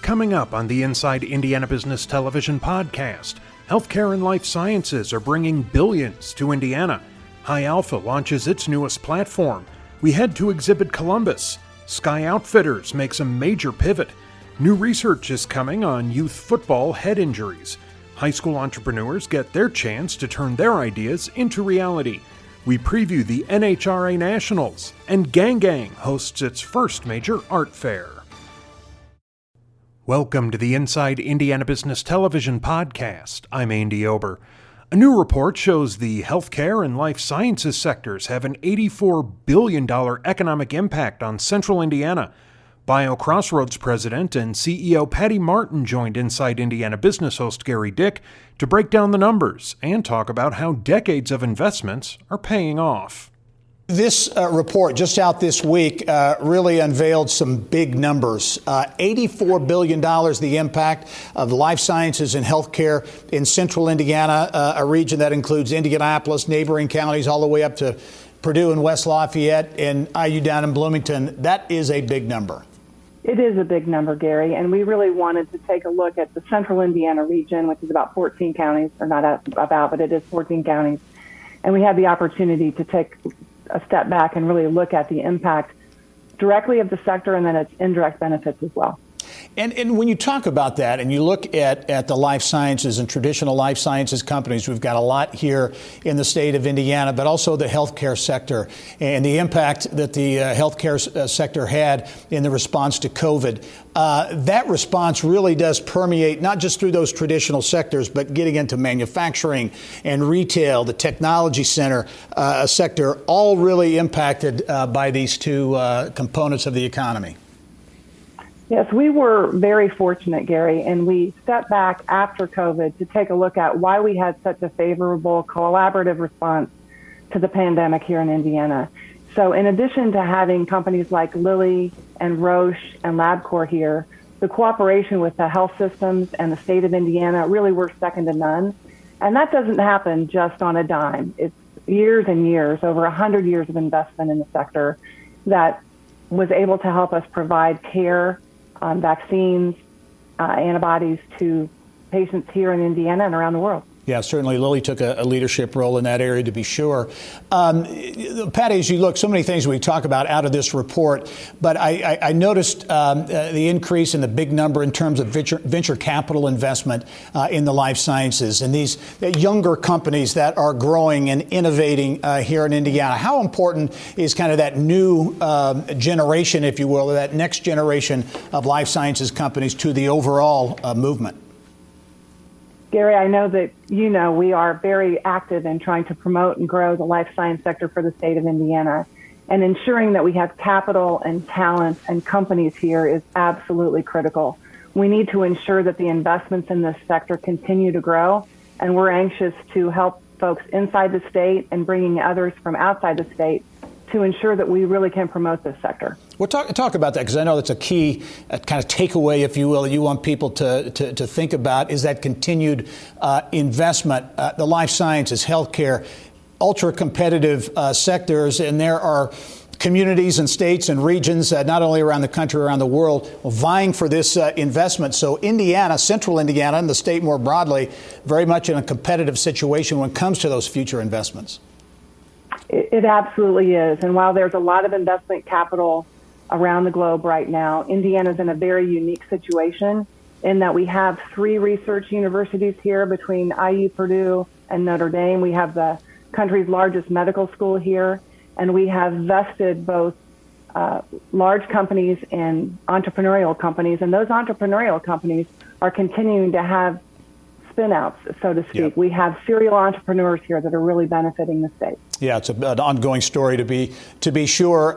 Coming up on the Inside Indiana Business Television podcast, healthcare and life sciences are bringing billions to Indiana. High Alpha launches its newest platform. We head to Exhibit Columbus. Sky Outfitters makes a major pivot. New research is coming on youth football head injuries. High school entrepreneurs get their chance to turn their ideas into reality. We preview the NHRA Nationals, and GANGGANG hosts its first major art fair. Welcome to the Inside Indiana Business Television podcast. I'm Andy Ober. A new report shows the healthcare and life sciences sectors have an $84 billion economic impact on central Indiana. BioCrossroads president and CEO Patty Martin joined Inside Indiana business host Gary Dick to break down the numbers and talk about how decades of investments are paying off. This report just out this week really unveiled some big numbers. $84 billion, the impact of life sciences and healthcare in central Indiana, a region that includes Indianapolis, neighboring counties, all the way up to Purdue and West Lafayette and IU down in Bloomington. That is a big number. It is a big number, Gary, and we really wanted to take a look at the central Indiana region, which is about 14 counties, or not about, but it is 14 counties. And we had the opportunity to take a step back and really look at the impact directly of the sector and then its indirect benefits as well. And when you talk about that and you look at the life sciences and traditional life sciences companies, we've got a lot here in the state of Indiana, but also the healthcare sector and the impact that the healthcare sector had in the response to COVID. That response really does permeate not just through those traditional sectors, but getting into manufacturing and retail, the technology sector, all really impacted by these two components of the economy. Yes, we were very fortunate, Gary, and we stepped back after COVID to take a look at why we had such a favorable collaborative response to the pandemic here in Indiana. So in addition to having companies like Lilly and Roche and LabCorp here, the cooperation with the health systems and the state of Indiana really were second to none. And that doesn't happen just on a dime. It's years and years, over 100 years of investment in the sector that was able to help us provide care, vaccines, antibodies to patients here in Indiana and around the world. Yeah, certainly Lilly took a leadership role in that area, to be sure. Patty, as you look, so many things we talk about out of this report, but I noticed the increase in the big number in terms of venture capital investment in the life sciences and these younger companies that are growing and innovating here in Indiana. How important is kind of that new generation, if you will, or that next generation of life sciences companies to the overall movement? Gary, I know that we are very active in trying to promote and grow the life science sector for the state of Indiana. And ensuring that we have capital and talent and companies here is absolutely critical. We need to ensure that the investments in this sector continue to grow, and we're anxious to help folks inside the state and bringing others from outside the state to ensure that we really can promote this sector. Well, talk about that, because I know that's a key kind of takeaway, if you will, that you want people to think about, is that continued investment, the life sciences, healthcare, ultra-competitive sectors, and there are communities and states and regions, not only around the country, around the world, vying for this investment. So Indiana, central Indiana, and the state more broadly, very much in a competitive situation when it comes to those future investments. It absolutely is. And while there's a lot of investment capital around the globe right now, Indiana's in a very unique situation in that we have 3 research universities here between IU, Purdue, and Notre Dame. We have the country's largest medical school here, and we have vested both large companies and entrepreneurial companies, and those entrepreneurial companies are continuing to have spin-outs, so to speak. Yep. We have serial entrepreneurs here that are really benefiting the state. Yeah, it's an ongoing story to be sure.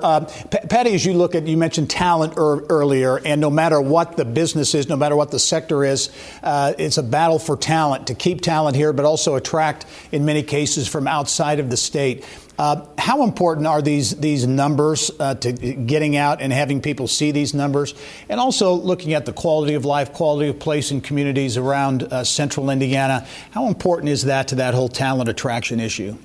Patty, as you look at, you mentioned talent earlier, and no matter what the business is, no matter what the sector is, it's a battle for talent, to keep talent here, but also attract, in many cases, from outside of the state. How important are these numbers to getting out and having people see these numbers, and also looking at the quality of life, quality of place in communities around central Indiana? How important is that to that whole talent attraction issue?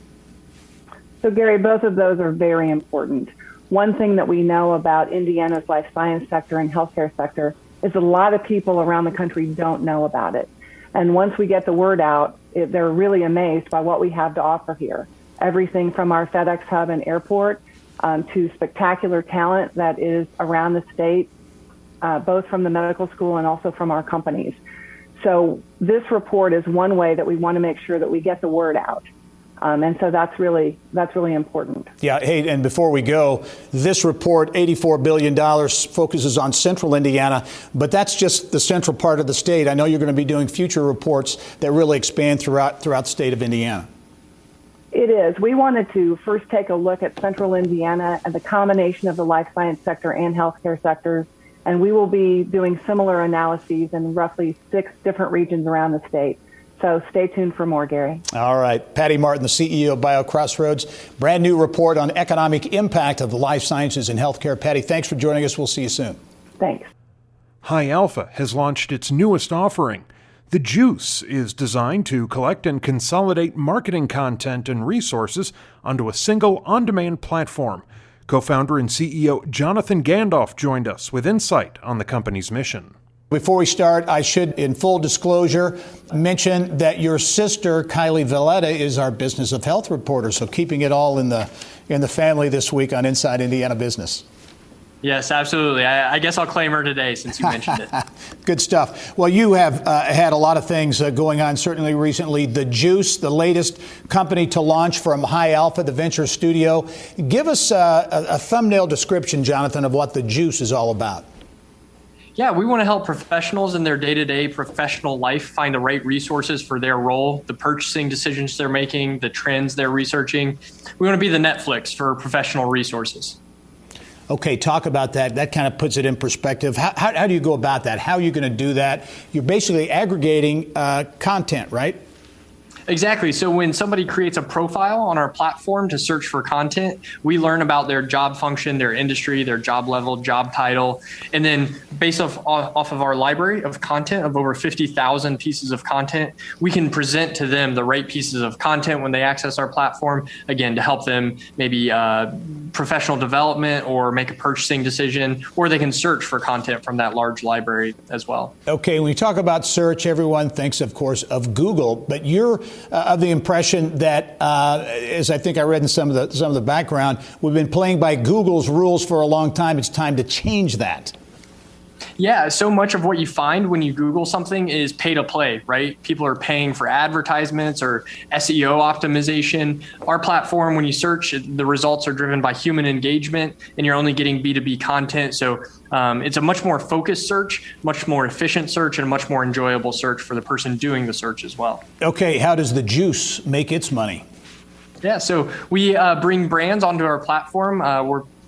So, Gary, both of those are very important. One thing that we know about Indiana's life science sector and healthcare sector is a lot of people around the country don't know about it. And once we get the word out, they're really amazed by what we have to offer here. Everything from our FedEx hub and airport to spectacular talent that is around the state, both from the medical school and also from our companies. So this report is one way that we want to make sure that we get the word out. And so that's really important. Yeah. Hey, and before we go, this report, $84 billion, focuses on central Indiana, but that's just the central part of the state. I know you're going to be doing future reports that really expand throughout the state of Indiana. It is. We wanted to first take a look at central Indiana and the combination of the life science sector and healthcare sectors. And we will be doing similar analyses in roughly 6 different regions around the state. So stay tuned for more, Gary. All right. Patty Martin, the CEO of BioCrossroads, brand new report on economic impact of the life sciences and healthcare. Patty, thanks for joining us. We'll see you soon. Thanks. High Alpha has launched its newest offering. The Juice is designed to collect and consolidate marketing content and resources onto a single on-demand platform. Co-founder and CEO Jonathan Gandolf joined us with insight on the company's mission. Before we start, I should, in full disclosure, mention that your sister, Kylie Valletta, is our Business of Health reporter, so keeping it all in the family this week on Inside Indiana Business. Yes, absolutely. I guess I'll claim her today since you mentioned it. Good stuff. Well, you have had a lot of things going on, certainly recently. The Juice, the latest company to launch from High Alpha, the venture studio. Give us a thumbnail description, Jonathan, of what The Juice is all about. Yeah, we want to help professionals in their day-to-day professional life find the right resources for their role, the purchasing decisions they're making, the trends they're researching. We want to be the Netflix for professional resources. Okay, talk about that. That kind of puts it in perspective. How do you go about that? How are you going to do that? You're basically aggregating content, right? Exactly. So when somebody creates a profile on our platform to search for content, we learn about their job function, their industry, their job level, job title. And then based off of our library of content of over 50,000 pieces of content, we can present to them the right pieces of content when they access our platform, again, to help them maybe professional development or make a purchasing decision, or they can search for content from that large library as well. Okay, when you talk about search, everyone thinks, of course, of Google, but you're of the impression that, as I think I read in some of the background, we've been playing by Google's rules for a long time. It's time to change that. Yeah, so much of what you find when you Google something is pay to play, right? People are paying for advertisements or SEO optimization. Our platform, when you search, the results are driven by human engagement, and you're only getting B2B content. So it's a much more focused search, much more efficient search, and a much more enjoyable search for the person doing the search as well. Okay, how does the Juice make its money? Yeah, so we bring brands onto our platform.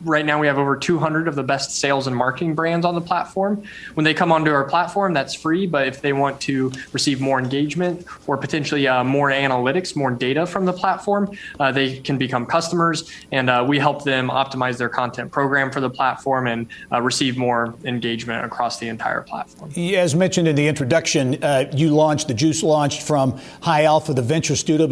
Right now, we have over 200 of the best sales and marketing brands on the platform. When they come onto our platform, that's free. But if they want to receive more engagement or potentially more analytics, more data from the platform, they can become customers. And we help them optimize their content program for the platform and receive more engagement across the entire platform. As mentioned in the introduction, the Juice launched from High Alpha, the venture studio,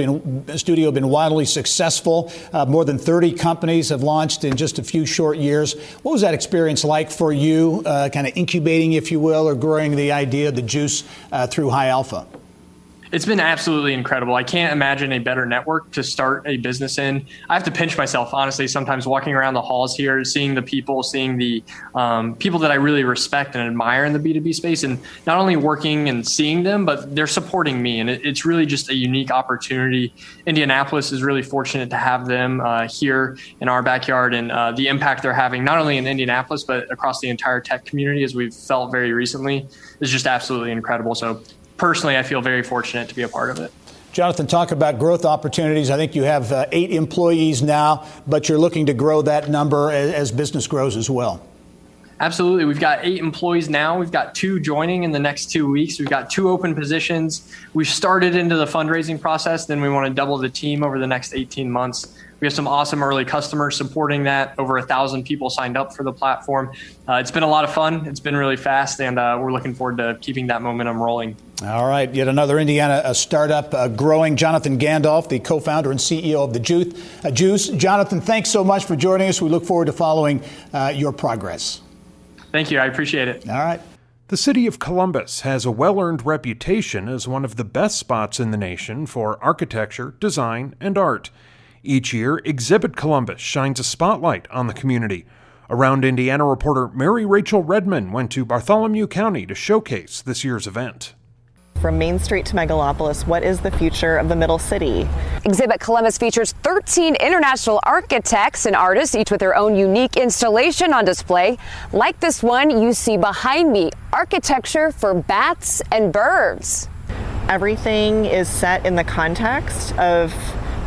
been wildly successful. More than 30 companies have launched in just a few short years. What was that experience like for you, kind of incubating, if you will, or growing the idea of the Juice through High Alpha? It's been absolutely incredible. I can't imagine a better network to start a business in. I have to pinch myself, honestly, sometimes walking around the halls here, seeing the people, seeing the people that I really respect and admire in the B2B space, and not only working and seeing them, but they're supporting me. And it's really just a unique opportunity. Indianapolis is really fortunate to have them here in our backyard, and the impact they're having, not only in Indianapolis, but across the entire tech community, as we've felt very recently, is just absolutely incredible. So personally, I feel very fortunate to be a part of it. Jonathan, talk about growth opportunities. I think you have 8 employees now, but you're looking to grow that number as business grows as well. Absolutely. We've got 8 employees now. We've got 2 joining in the next 2 weeks. We've got 2 open positions. We've started into the fundraising process. Then we want to double the team over the next 18 months. We have some awesome early customers supporting that. Over 1,000 people signed up for the platform. It's been a lot of fun. It's been really fast, and we're looking forward to keeping that momentum rolling. All right. Yet another Indiana startup growing. Jonathan Gandolf, the co-founder and CEO of the Juice. Jonathan, thanks so much for joining us. We look forward to following your progress. Thank you. I appreciate it. All right. The city of Columbus has a well-earned reputation as one of the best spots in the nation for architecture, design, and art. Each year, Exhibit Columbus shines a spotlight on the community. Around Indiana reporter Mary Rachel Redman went to Bartholomew County to showcase this year's event. From Main Street to Megalopolis, what is the future of the Middle City? Exhibit Columbus features 13 international architects and artists, each with their own unique installation on display, like this one you see behind me, Architecture for Bats and Birds. Everything is set in the context of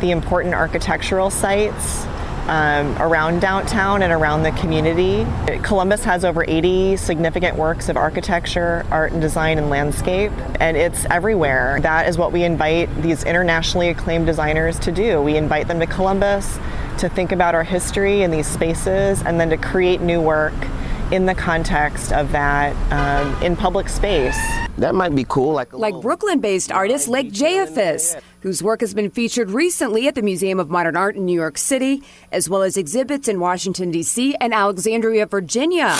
the important architectural sites around downtown and around the community. Columbus has over 80 significant works of architecture, art and design and landscape, and it's everywhere. That is what we invite these internationally acclaimed designers to do. We invite them to Columbus to think about our history in these spaces and then to create new work in the context of that in public space. That might be cool. Like Brooklyn-based artist Lake Jayafis, whose work has been featured recently at the Museum of Modern Art in New York City, as well as exhibits in Washington, D.C. and Alexandria, Virginia.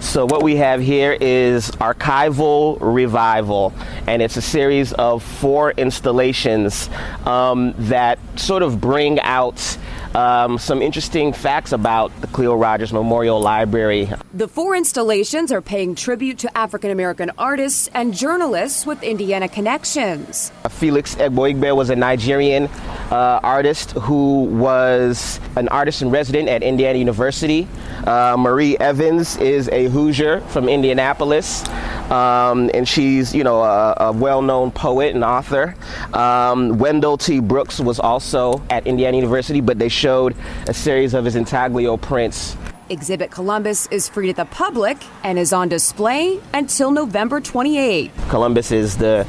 So what we have here is Archival Revival, and it's a series of 4 installations that sort of bring out some interesting facts about the Cleo Rogers Memorial Library. The 4 installations are paying tribute to African-American artists and journalists with Indiana connections. Felix Egboigbe was a Nigerian artist who was an artist in resident at Indiana University. Marie Evans is a Hoosier from Indianapolis, and she's, a well-known poet and author. Wendell T. Brooks was also at Indiana University, but they showed a series of his intaglio prints. Exhibit Columbus is free to the public and is on display until November 28th. Columbus is a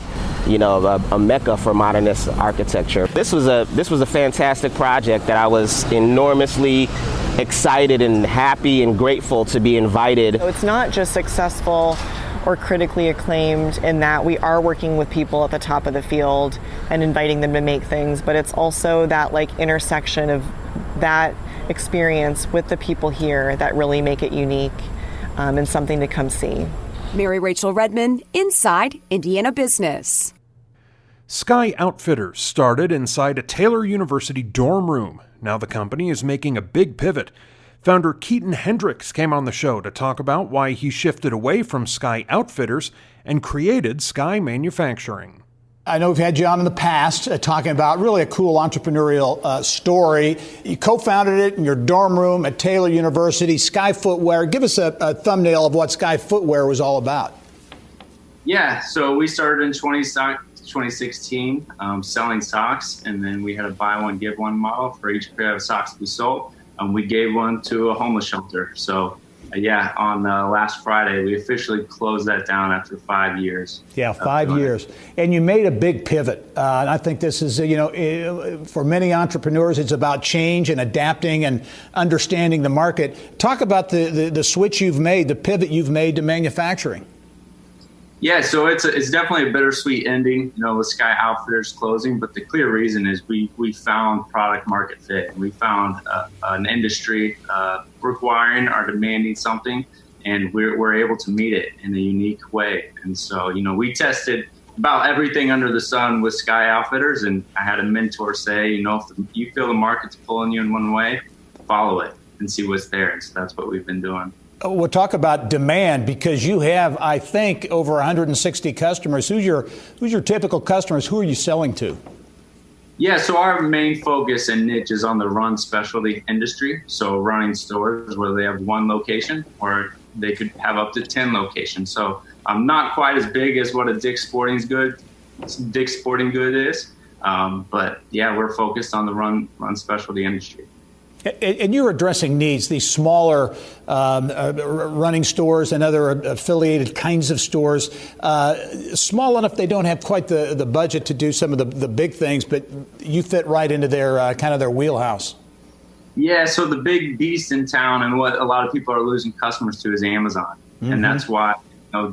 mecca for modernist architecture. This was a fantastic project that I was enormously excited and happy and grateful to be invited. So it's not just successful or critically acclaimed in that we are working with people at the top of the field and inviting them to make things, but it's also that intersection of that experience with the people here that really make it unique and something to come see. Mary Rachel Redman, Inside Indiana Business. Sky Outfitters started inside a Taylor University dorm room. Now the company is making a big pivot. Founder Keaton Hendricks came on the show to talk about why he shifted away from Sky Outfitters and created Sky Manufacturing. I know we've had you on in the past talking about really a cool entrepreneurial story. You co-founded it in your dorm room at Taylor University, Sky Footwear. Give us a thumbnail of what Sky Footwear was all about. Yeah, so we started in 2016 selling socks, and then we had a buy one, give one model for each pair of socks we sold. We gave one to a homeless shelter. So on last Friday, we officially closed that down after 5 years. Yeah, 5 years. And you made a big pivot. And I think this is, for many entrepreneurs, it's about change and adapting and understanding the market. Talk about the switch you've made, the pivot you've made to manufacturing. Yeah, so it's definitely a bittersweet ending, with Sky Outfitters closing. But the clear reason is we found product market fit. We found an industry requiring or demanding something, and we're able to meet it in a unique way. And so, we tested about everything under the sun with Sky Outfitters, and I had a mentor say, if you feel the market's pulling you in one way, follow it and see what's there. And so that's what we've been doing. We'll talk about demand, because you have, I think, over 160 customers. Who's your typical customers? Who are you selling to? Yeah, so our main focus and niche is on the run specialty industry. So running stores where they have one location, or they could have up to 10 locations. So not quite as big as what a Dick's Sporting Good is. But yeah, we're focused on the run specialty industry. And you're addressing needs, these smaller running stores and other affiliated kinds of stores, small enough they don't have quite the budget to do some of the big things, but you fit right into their kind of their wheelhouse. Yeah, so the big beast in town and what a lot of people are losing customers to is Amazon. Mm-hmm. And that's why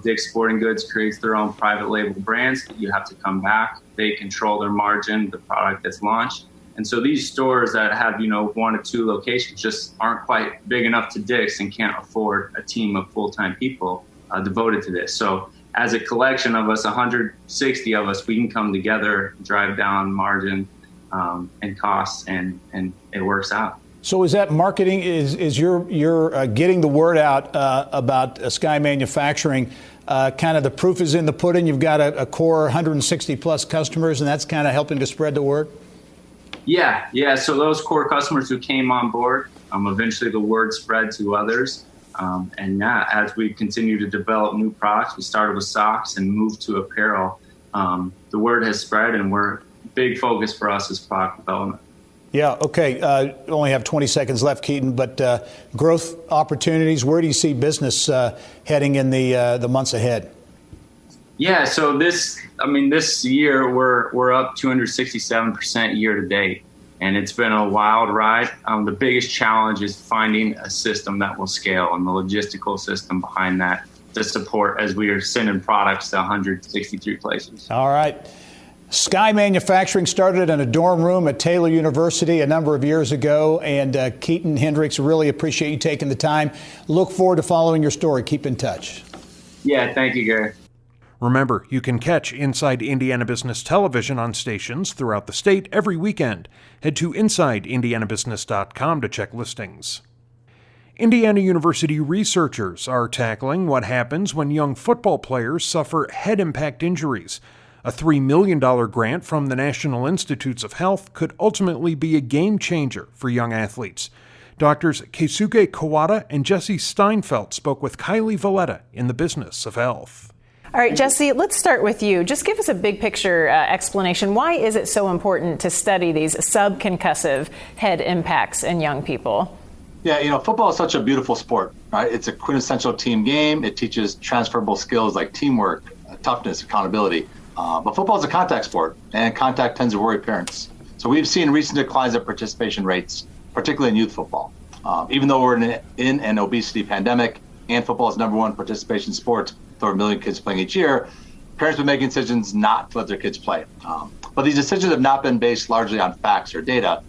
Dick's Sporting Goods creates their own private label brands that you have to come back. They control their margin, the product that's launched. And so these stores that have, 1 or 2 locations just aren't quite big enough to Dick's and can't afford a team of full-time people. devoted to this. So as a collection of us, 160 of us, we can come together, drive down margin and costs, and it works out. So is that marketing? Is you're getting the word out about Sky Manufacturing? Kind of the proof is in the pudding. You've got a core 160 plus customers, and that's kind of helping to spread the word. Yeah. So those core customers who came on board, eventually the word spread to others. As we continue to develop new products, we started with socks and moved to apparel. The word has spread, and big focus for us is product development. Yeah, okay. Only have 20 seconds left, Keaton, but growth opportunities, where do you see business heading in the months ahead? Yeah, so this year we're up 267% year to date, and it's been a wild ride. The biggest challenge is finding a system that will scale and the logistical system behind that to support as we are sending products to 163 places. All right. Sky Manufacturing started in a dorm room at Taylor University a number of years ago. And Keaton Hendricks, really appreciate you taking the time. Look forward to following your story. Keep in touch. Yeah, thank you, Gary. Remember, you can catch Inside Indiana Business Television on stations throughout the state every weekend. Head to InsideIndianaBusiness.com to check listings. Indiana University researchers are tackling what happens when young football players suffer head impact injuries. A $3 million grant from the National Institutes of Health could ultimately be a game changer for young athletes. Doctors Keisuke Kawada and Jesse Steinfeld spoke with Kylie Valletta in the Business of Health. All right, Jesse, let's start with you. Just give us a big picture explanation. Why is it so important to study these subconcussive head impacts in young people? Yeah, football is such a beautiful sport, right? It's a quintessential team game. It teaches transferable skills like teamwork, toughness, accountability. But football is a contact sport, and contact tends to worry parents. So we've seen recent declines in participation rates, particularly in youth football. Even though we're in an obesity pandemic and football is number one participation sport, with over 1 million kids playing each year, parents have been making decisions not to let their kids play. But these decisions have not been based largely on facts or data.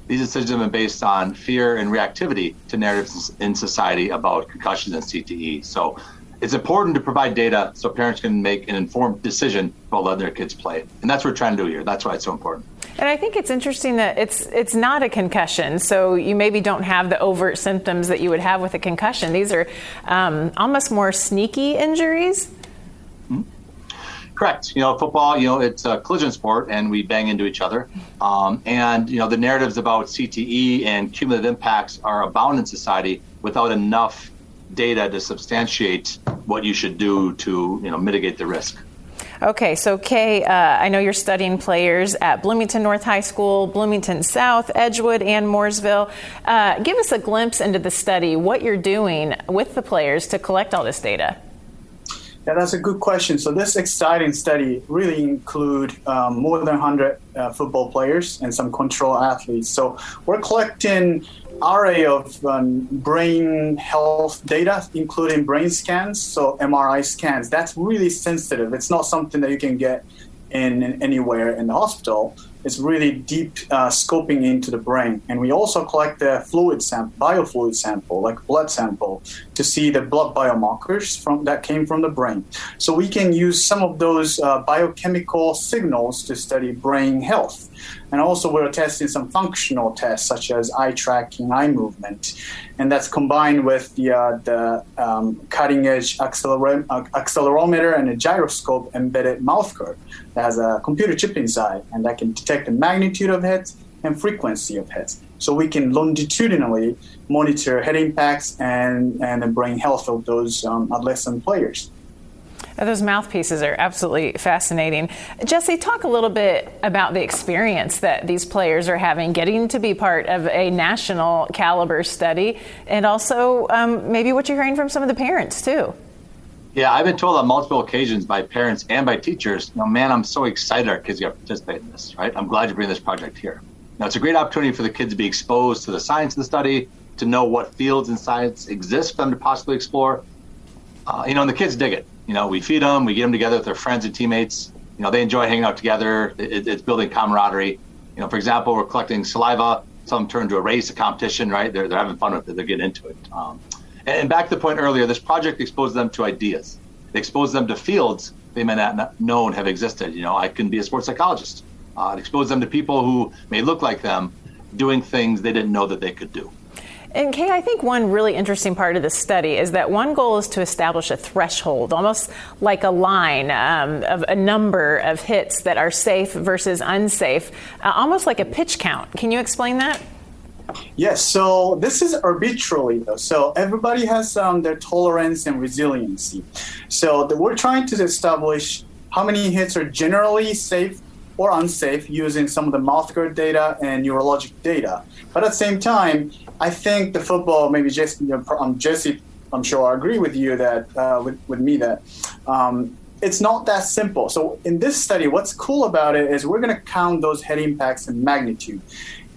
These decisions have been based on fear and reactivity to narratives in society about concussions and CTE. So it's important to provide data so parents can make an informed decision about letting their kids play. And that's what we're trying to do here. That's why it's so important. And I think it's interesting that it's not a concussion. So you maybe don't have the overt symptoms that you would have with a concussion. These are almost more sneaky injuries. Mm-hmm. Correct. Football, it's a collision sport and we bang into each other. And the narratives about CTE and cumulative impacts are abound in society without enough data to substantiate what you should do to mitigate the risk. Okay, so Kay, I know you're studying players at Bloomington North High School, Bloomington South, Edgewood, and Mooresville. Give us a glimpse into the study, what you're doing with the players to collect all this data. Yeah, that's a good question. So this exciting study really include more than 100 football players and some control athletes. So we're collecting array of brain health data, including brain scans, so MRI scans. That's really sensitive. It's not something that you can get in anywhere in the hospital. It's really deep scoping into the brain. And we also collect the fluid sample, biofluid sample, like blood sample, to see the blood biomarkers that came from the brain. So we can use some of those biochemical signals to study brain health. And also we're testing some functional tests such as eye tracking, eye movement. And that's combined with the cutting-edge accelerometer and a gyroscope embedded mouth guard that has a computer chip inside, and that can detect the magnitude of hits and frequency of hits. So we can longitudinally monitor head impacts and the brain health of those adolescent players. Those mouthpieces are absolutely fascinating. Jesse, talk a little bit about the experience that these players are having getting to be part of a national caliber study, and also maybe what you're hearing from some of the parents too. Yeah, I've been told on multiple occasions by parents and by teachers, man, I'm so excited our kids got to participate in this, right? I'm glad you bring this project here. Now, it's a great opportunity for the kids to be exposed to the science of the study, to know what fields in science exist for them to possibly explore. And the kids dig it. We feed them, we get them together with their friends and teammates. They enjoy hanging out together. It's building camaraderie. For example, we're collecting saliva. Some turn to a race, a competition, right? They're having fun with it. They're getting into it. And back to the point earlier, this project exposed them to ideas. It exposed them to fields they may not known have existed. I can be a sports psychologist. It exposed them to people who may look like them doing things they didn't know that they could do. And Kay, I think one really interesting part of this study is that one goal is to establish a threshold, almost like a line of a number of hits that are safe versus unsafe, almost like a pitch count. Can you explain that? Yes, so this is arbitrary though. So everybody has their tolerance and resiliency. So we're trying to establish how many hits are generally safe or unsafe using some of the mouth guard data and neurologic data. But at the same time, I think the football, maybe Jesse, I'm sure I agree with you that with me that it's not that simple. So in this study, what's cool about it is we're going to count those head impacts in magnitude.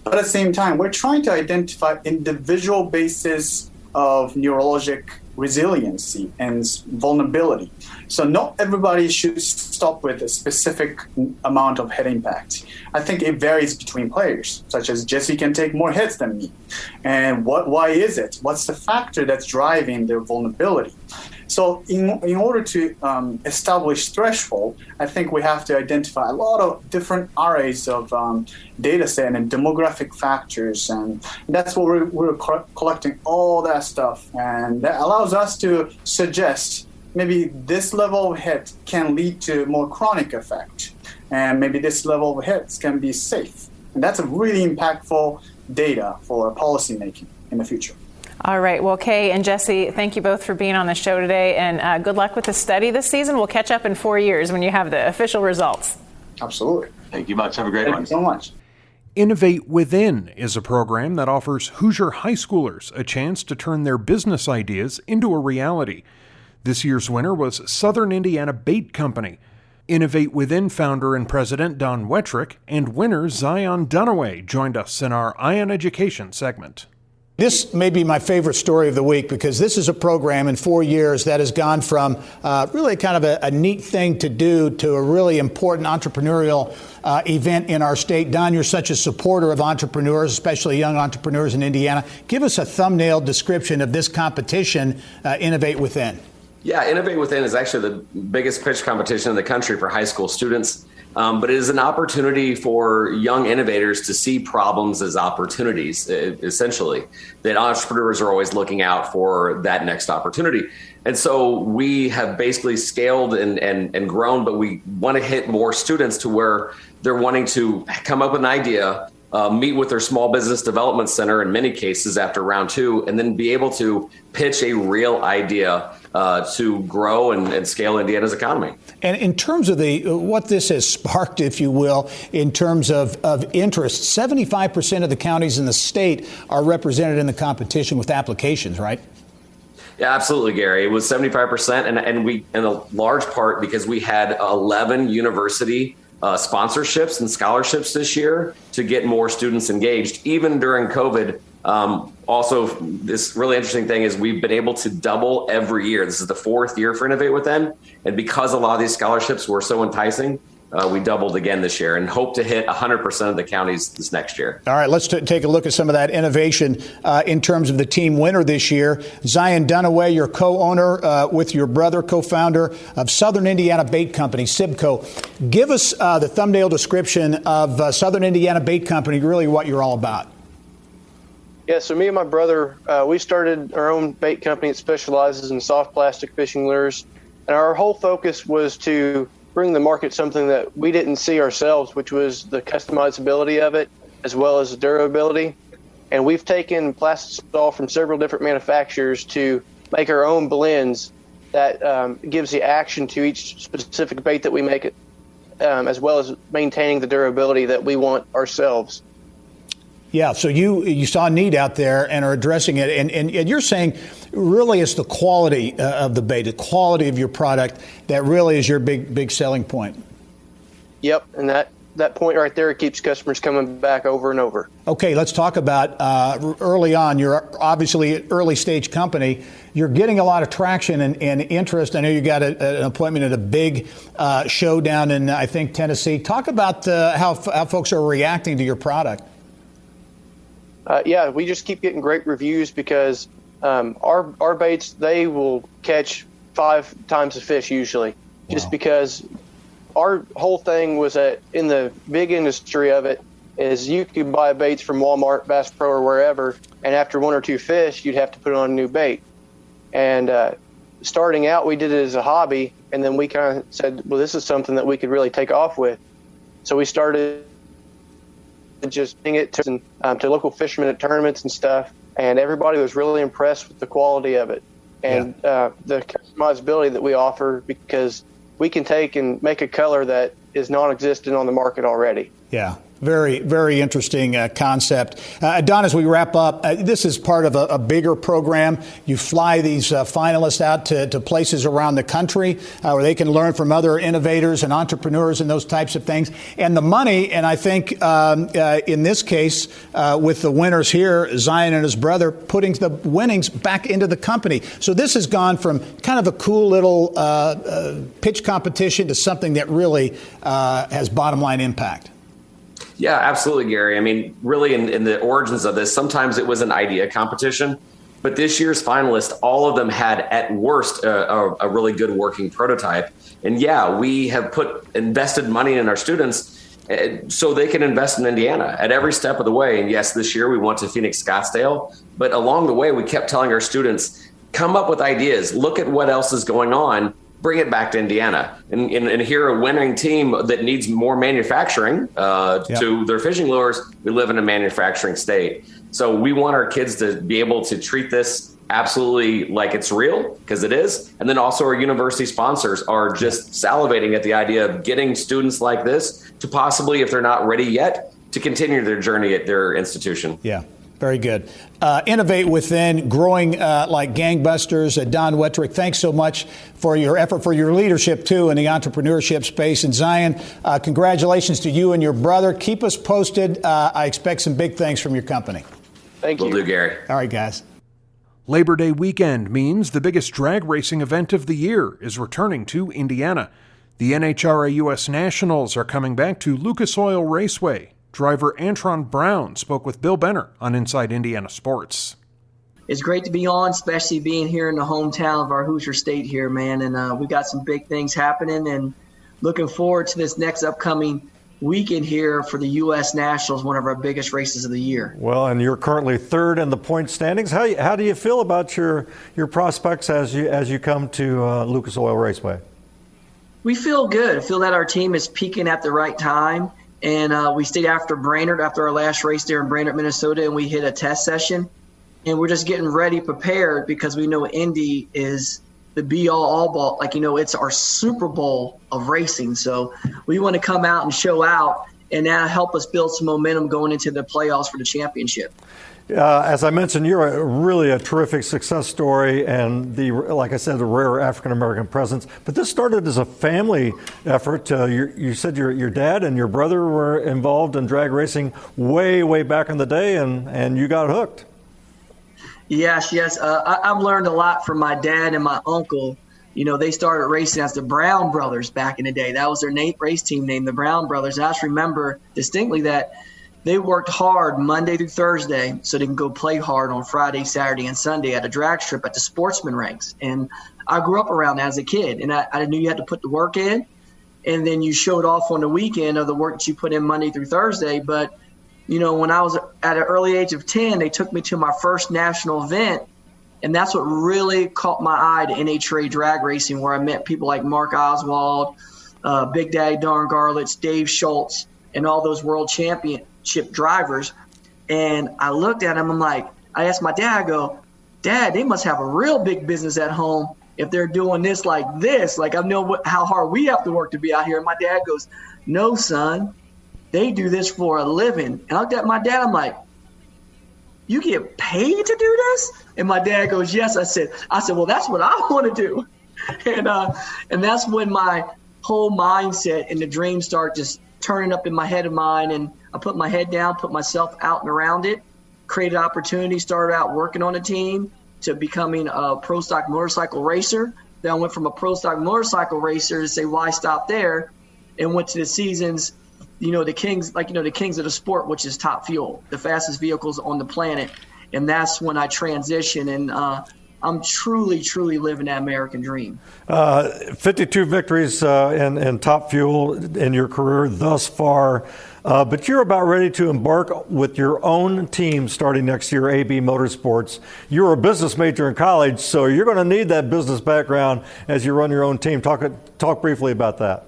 But at the same time, we're trying to identify individual basis of neurologic resiliency and vulnerability. So not everybody should stop with a specific amount of head impact. I think it varies between players, such as Jesse can take more hits than me. And why is it? What's the factor that's driving their vulnerability? So in order to establish threshold, I think we have to identify a lot of different arrays of data set and demographic factors. And that's what we're collecting all that stuff. And that allows us to suggest maybe this level of hit can lead to more chronic effect. And maybe this level of hits can be safe. And that's a really impactful data for policymaking in the future. All right. Well, Kay and Jesse, thank you both for being on the show today, and good luck with the study this season. We'll catch up in 4 years when you have the official results. Absolutely. Thank you much. Have a great one. Thank you so much. Innovate Within is a program that offers Hoosier high schoolers a chance to turn their business ideas into a reality. This year's winner was Southern Indiana Bait Company. Innovate Within founder and president Don Wettrick and winner Zion Dunaway joined us in our Eye on Education segment. This may be my favorite story of the week because this is a program in 4 years that has gone from really kind of a neat thing to do to a really important entrepreneurial event in our state. Don, you're such a supporter of entrepreneurs, especially young entrepreneurs in Indiana. Give us a thumbnail description of this competition, Innovate Within. Yeah, Innovate Within is actually the biggest pitch competition in the country for high school students. But it is an opportunity for young innovators to see problems as opportunities, essentially, that entrepreneurs are always looking out for that next opportunity. And so we have basically scaled and grown, but we want to hit more students to where they're wanting to come up with an idea, meet with their small business development center in many cases after round 2, and then be able to pitch a real idea to grow and scale Indiana's economy. And in terms of what this has sparked, if you will, in terms of interest, 75% of the counties in the state are represented in the competition with applications, right? Yeah, absolutely, Gary. It was 75%, and we, in a large part, because we had 11 university sponsorships and scholarships this year to get more students engaged, even during COVID. Also, this really interesting thing is we've been able to double every year. This is the 4th year for Innovate Within. And because a lot of these scholarships were so enticing, we doubled again this year and hope to hit 100% of the counties this next year. All right, let's take a look at some of that innovation in terms of the team winner this year. Zion Dunaway, your co-owner with your brother, co-founder of Southern Indiana Bait Company, SIBCO. Give us the thumbnail description of Southern Indiana Bait Company, really what you're all about. Yeah, so me and my brother, we started our own bait company that specializes in soft plastic fishing lures. And our whole focus was to bring the market something that we didn't see ourselves, which was the customizability of it, as well as the durability. And we've taken plastisol from several different manufacturers to make our own blends that gives the action to each specific bait that we make, it, as well as maintaining the durability that we want ourselves. Yeah, so you saw a need out there and are addressing it. And you're saying really it's the quality of the bait, the quality of your product that really is your big selling point. Yep, and that point right there keeps customers coming back over and over. Okay, let's talk about early on. You're obviously an early stage company. You're getting a lot of traction and interest. I know you got an appointment at a big show down in, I think, Tennessee. Talk about how folks are reacting to your product. Yeah, we just keep getting great reviews because Our baits, they will catch 5 times the fish usually, just because our whole thing was that in the big industry of it is you could buy baits from Walmart, Bass Pro, or wherever, and after 1 or 2 fish, you'd have to put on a new bait. And starting out, we did it as a hobby, and then we kind of said, well, this is something that we could really take off with. So we started just bring it to local fishermen at tournaments and stuff, and everybody was really impressed with the quality of it and the customizability that we offer, because we can take and make a color that is non-existent on the market already. Yeah. Very, very interesting concept. Don, as we wrap up, this is part of a bigger program. You fly these finalists out to places around the country where they can learn from other innovators and entrepreneurs and those types of things. And the money, and I think in this case, with the winners here, Zion and his brother, putting the winnings back into the company. So this has gone from kind of a cool little pitch competition to something that really has bottom line impact. Yeah, absolutely, Gary. I mean, really in the origins of this, sometimes it was an idea competition, but this year's finalists, all of them had at worst a really good working prototype. And yeah, we have invested money in our students so they can invest in Indiana at every step of the way. And yes, this year we went to Phoenix Scottsdale, but along the way, we kept telling our students, come up with ideas, look at what else is going on, bring it back to Indiana. And here, a winning team that needs more manufacturing to their fishing lures. We live in a manufacturing state. So we want our kids to be able to treat this absolutely like it's real, because it is. And then also our university sponsors are just salivating at the idea of getting students like this to possibly, if they're not ready yet, to continue their journey at their institution. Yeah. Very good. Innovate within, growing like gangbusters. Don Wettrick, thanks so much for your effort, for your leadership, too, in the entrepreneurship space. And Zion, congratulations to you and your brother. Keep us posted. I expect some big things from your company. Thank you. Will do, Gary. All right, guys. Labor Day weekend means the biggest drag racing event of the year is returning to Indiana. The NHRA U.S. Nationals are coming back to Lucas Oil Raceway. Driver Antron Brown spoke with Bill Benner on Inside Indiana Sports. It's great to be on, especially being here in the hometown of our Hoosier State here, man. And we got some big things happening, and looking forward to this next upcoming weekend here for the U.S. Nationals, one of our biggest races of the year. Well, and you're currently third in the point standings. How do you feel about your prospects as you come to Lucas Oil Raceway? We feel good. I feel that our team is peaking at the right time. And we stayed after Brainerd, after our last race there in Brainerd, Minnesota, and we hit a test session. And we're just getting ready, prepared, because we know Indy is the be-all, all-ball. Like, it's our Super Bowl of racing. So we want to come out and show out and now help us build some momentum going into the playoffs for the championship. As I mentioned, you're really a terrific success story, and like I said, the rare African-American presence. But this started as a family effort. You said your dad and your brother were involved in drag racing way back in the day, and you got hooked. Yes. I've learned a lot from my dad and my uncle. They started racing as the Brown Brothers back in the day. That was their race team name, the Brown Brothers. And I just remember distinctly that they worked hard Monday through Thursday so they can go play hard on Friday, Saturday, and Sunday at a drag strip at the sportsman ranks. And I grew up around that as a kid, and I knew you had to put the work in, and then you showed off on the weekend of the work that you put in Monday through Thursday. But, when I was at an early age of 10, they took me to my first national event, and that's what really caught my eye to NHRA drag racing, where I met people like Mark Oswald, Big Daddy Darn Garlitz, Dave Schultz, and all those world championship drivers. And I looked at them, I asked my dad, I go, Dad, they must have a real big business at home if they're doing this like this. Like, I know how hard we have to work to be out here. And my dad goes, no, son, they do this for a living. And I looked at my dad, I'm like, you get paid to do this? And my dad goes, yes. I said, well, that's what I want to do. And that's when my whole mindset and the dreams start just turning up in my head of mine. And I put my head down, put myself out and around it, created opportunity, started out working on a team to becoming a pro stock motorcycle racer. Then I went from a pro stock motorcycle racer to say, why stop there? And went to the seasons, the kings of the sport, which is Top Fuel, the fastest vehicles on the planet. And that's when I transition, and I'm truly, truly living that American dream. 52 victories in Top Fuel in your career thus far, but you're about ready to embark with your own team starting next year, AB Motorsports. You were a business major in college, so you're going to need that business background as you run your own team. Talk briefly about that.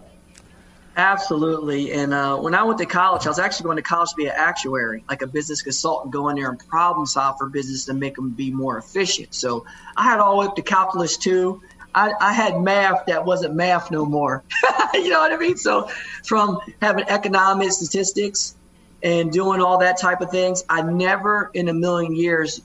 Absolutely. And when I went to college, I was actually going to college to be an actuary, like a business consultant, go in there and problem solve for business to make them be more efficient. So I had all the way up to calculus 2. I had math that wasn't math no more. You know what I mean? So from having economics, statistics, and doing all that type of things, I never in a million years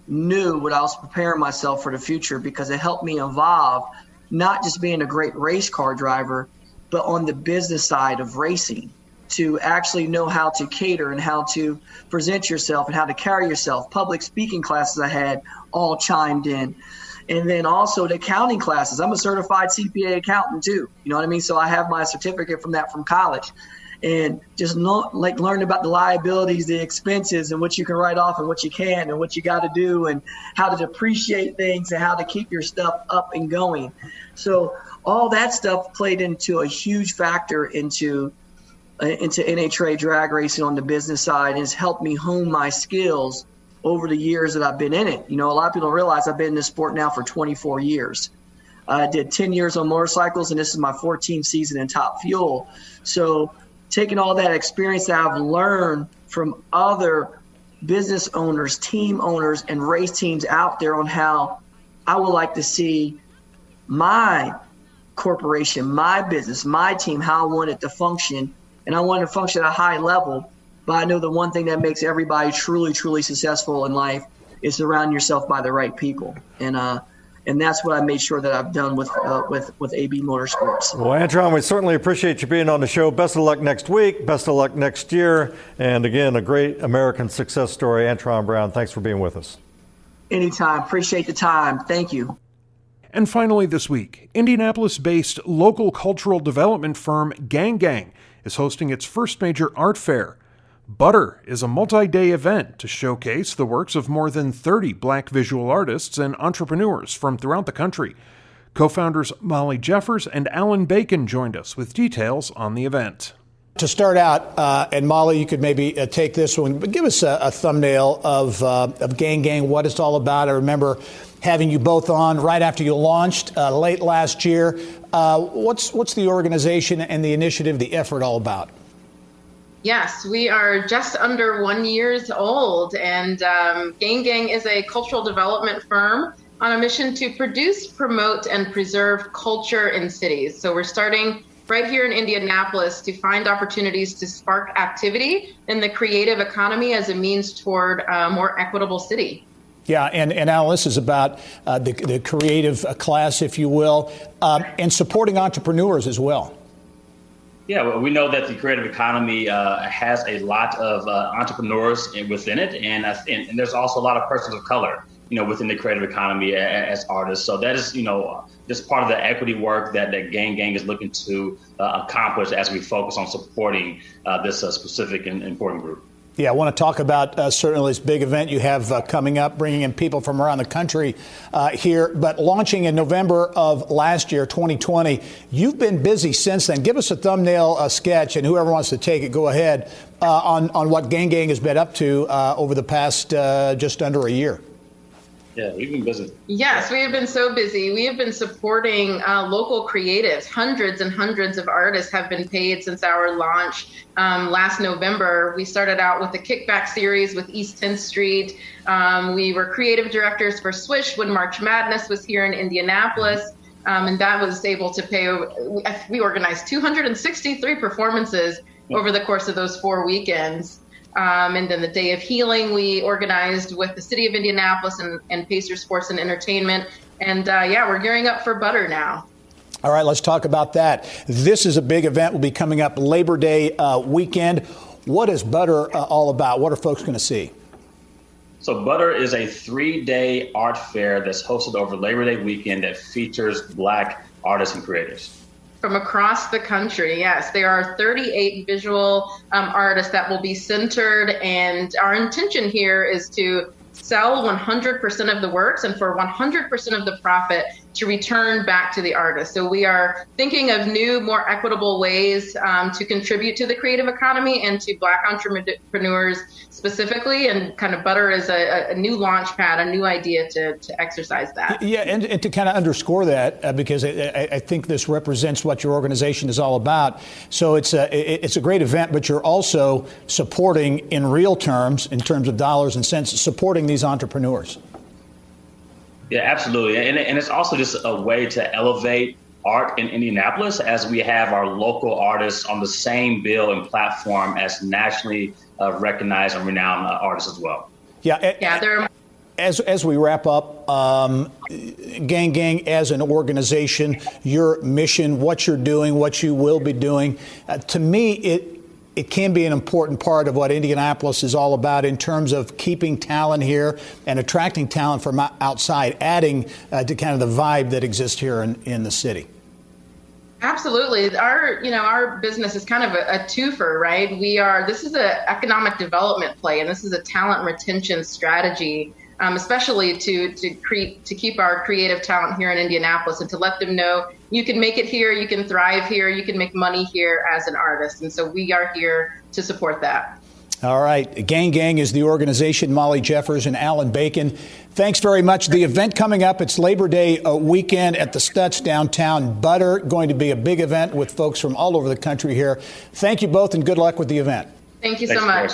knew what I was preparing myself for the future, because it helped me evolve, not just being a great race car driver, but on the business side of racing, to actually know how to cater and how to present yourself and how to carry yourself. Public speaking classes I had all chimed in. And then also the accounting classes. I'm a certified CPA accountant too. You know what I mean? So I have my certificate from college. And just learn about the liabilities, the expenses, and what you can write off and what you can and what you got to do, and how to depreciate things and how to keep your stuff up and going. So all that stuff played into a huge factor into NHRA drag racing on the business side, and has helped me hone my skills over the years that I've been in it. You know, a lot of people don't realize I've been in this sport now for 24 years. I did 10 years on motorcycles, and this is my 14th season in Top Fuel. So taking all that experience that I've learned from other business owners, team owners, and race teams out there on how I would like to see my corporation, my business, my team, how I want it to function. And I want it to function at a high level. But I know the one thing that makes everybody truly, truly successful in life is surround yourself by the right people. And that's what I made sure that I've done with AB Motorsports. Well, Antron, we certainly appreciate you being on the show. Best of luck next week. Best of luck next year. And again, a great American success story. Antron Brown, thanks for being with us. Anytime. Appreciate the time. Thank you. And finally this week, Indianapolis-based local cultural development firm GANGGANG is hosting its first major art fair. Butter is a multi-day event to showcase the works of more than 30 Black visual artists and entrepreneurs from throughout the country. Co-founders Molly Jeffers and Alan Bacon joined us with details on the event. To start out, and Molly, you could maybe take this one, but give us a thumbnail of GANGGANG, what it's all about. I remember having you both on right after you launched late last year. What's the organization and the initiative, the effort all about? Yes, we are just under 1 year old, and GANGGANG is a cultural development firm on a mission to produce, promote, and preserve culture in cities. So we're starting right here in Indianapolis to find opportunities to spark activity in the creative economy as a means toward a more equitable city. Yeah, and Alan, this is about the creative class, if you will, and supporting entrepreneurs as well. Yeah, well, we know that the creative economy has a lot of entrepreneurs within it, and there's also a lot of persons of color, within the creative economy as artists. So that is, just part of the equity work that GANGGANG is looking to accomplish as we focus on supporting this specific and important group. Yeah, I want to talk about certainly this big event you have coming up, bringing in people from around the country here, but launching in November of last year, 2020. You've been busy since then. Give us a thumbnail sketch, and whoever wants to take it, go ahead, on what GANGGANG has been up to over the past just under a year. Yeah, we've been busy. Yes, we have been so busy. We have been supporting local creatives. Hundreds and hundreds of artists have been paid since our launch last November. We started out with the Kickback series with East 10th Street. We were creative directors for Swish when March Madness was here in Indianapolis. And that was able to pay, we organized 263 performances over the course of those 4 weekends. And then the Day of Healing we organized with the City of Indianapolis and Pacer Sports and Entertainment. And we're gearing up for Butter now. All right, let's talk about that. This is a big event. Will be coming up Labor Day weekend. What is Butter all about? What are folks going to see? So Butter is a 3-day art fair that's hosted over Labor Day weekend that features Black artists and creators. From across the country, yes. There are 38 visual artists that will be centered, and our intention here is to sell 100% of the works and for 100% of the profit to return back to the artist. So we are thinking of new, more equitable ways to contribute to the creative economy and to Black entrepreneurs specifically. And kind of Butter is a new launch pad, a new idea to exercise that. Yeah, and to kind of underscore that, because I think this represents what your organization is all about. So it's a great event, but you're also supporting in real terms, in terms of dollars and cents, supporting these entrepreneurs. Yeah, absolutely. And it's also just a way to elevate art in Indianapolis as we have our local artists on the same bill and platform as nationally recognized and renowned artists as well. Yeah. As we wrap up, Gang Gang as an organization, your mission, what you're doing, what you will be doing, to me, it can be an important part of what Indianapolis is all about in terms of keeping talent here and attracting talent from outside, adding to kind of the vibe that exists here in the city. Absolutely. Our business is kind of a twofer, right? This is an economic development play, and this is a talent retention strategy, especially to keep our creative talent here in Indianapolis and to let them know you can make it here, you can thrive here, you can make money here as an artist. And so we are here to support that. All right. Gang Gang is the organization. Molly Jeffers and Alan Bacon, thanks very much. The event coming up, it's Labor Day weekend at the Stutz downtown. Butter, going to be a big event with folks from all over the country here. Thank you both and good luck with the event. Thank you so much.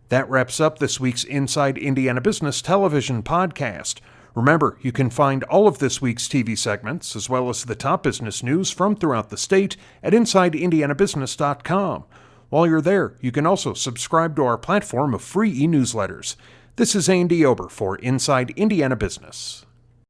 That wraps up this week's Inside Indiana Business television podcast. Remember, you can find all of this week's TV segments, as well as the top business news from throughout the state, at InsideIndianaBusiness.com. While you're there, you can also subscribe to our platform of free e-newsletters. This is Andy Ober for Inside Indiana Business.